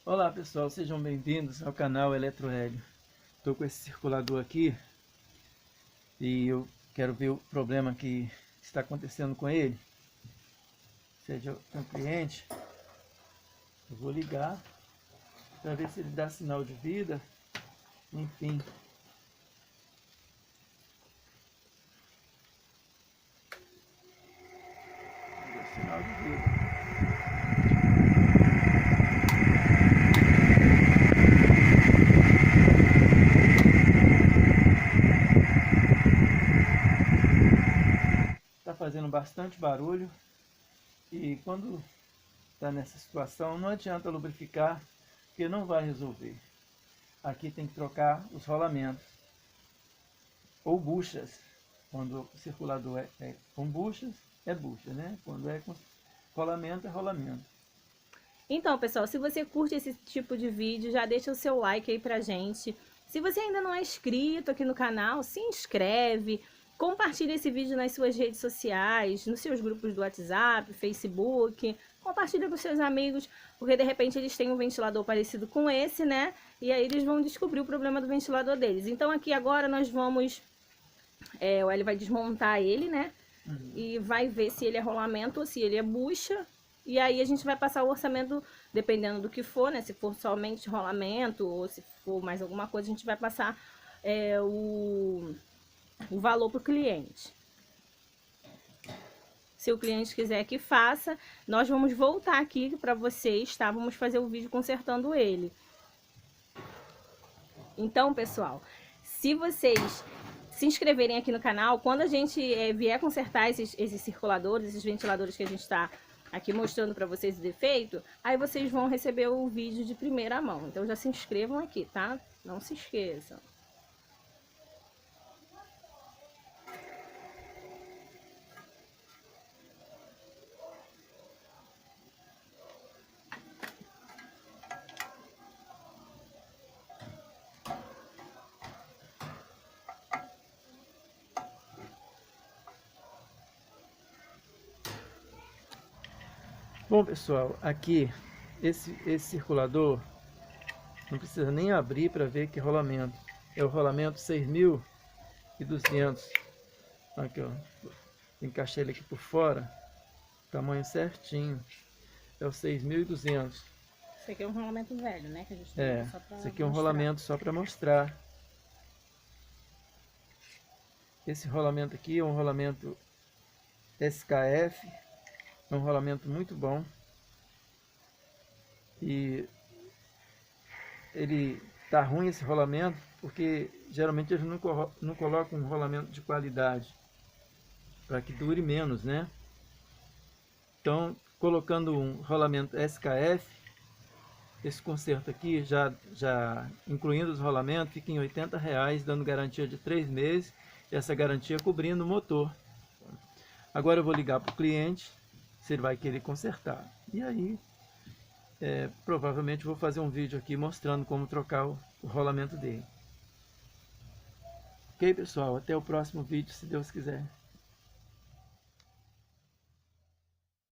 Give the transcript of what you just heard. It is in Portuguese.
Olá pessoal, sejam bem-vindos ao canal Eletrohélio. Estou com esse circulador aqui e eu quero ver o problema que está acontecendo com ele. Seja um cliente, eu vou ligar para ver se ele dá sinal de vida, enfim. Deu sinal de vida. Está fazendo bastante barulho e quando está nessa situação não adianta lubrificar, porque não vai resolver. Aqui tem que trocar os rolamentos ou buchas. Quando o circulador é com buchas, é bucha, né? Quando é com rolamento, é rolamento. Então, pessoal, se você curte esse tipo de vídeo, já deixa o seu like aí pra gente. Se você ainda não é inscrito aqui no canal, se inscreve, compartilha esse vídeo nas suas redes sociais, nos seus grupos do WhatsApp, Facebook, compartilha com seus amigos, porque de repente eles têm um ventilador parecido com esse, né? E aí eles vão descobrir o problema do ventilador deles. Então aqui agora nós vamos, o Hélio vai desmontar ele, né? E vai ver se ele é rolamento ou se ele é bucha. E aí a gente vai passar o orçamento, dependendo do que for, né? Se for somente rolamento ou se for mais alguma coisa, a gente vai passar o valor para o cliente. Se o cliente quiser que faça, nós vamos voltar aqui para vocês, tá? Vamos fazer o vídeo consertando ele. Então, pessoal, se vocês se inscreverem aqui no canal, quando a gente vier consertar esses circuladores, esses ventiladores que a gente está aqui mostrando para vocês o defeito, aí vocês vão receber o vídeo de primeira mão. Então já se inscrevam aqui, tá? Não se esqueçam. Bom pessoal, aqui esse circulador não precisa nem abrir para ver que rolamento. É o rolamento 6200. Aqui ó, encaixei ele aqui por fora, tamanho certinho. É o 6200. Esse aqui é um rolamento velho, né? Que a gente só esse aqui é um rolamento só para mostrar. Esse rolamento aqui é um rolamento SKF. É um rolamento muito bom. E ele tá ruim esse rolamento porque geralmente eles não colocam um rolamento de qualidade para que dure menos, né? Então, colocando um rolamento SKF, esse conserto aqui, já incluindo os rolamentos, fica em R$80, dando garantia de 3 meses, e essa garantia cobrindo o motor. Agora eu vou ligar para o cliente, se ele vai querer consertar. E aí, provavelmente vou fazer um vídeo aqui mostrando como trocar o rolamento dele. Ok, pessoal? Até o próximo vídeo, se Deus quiser.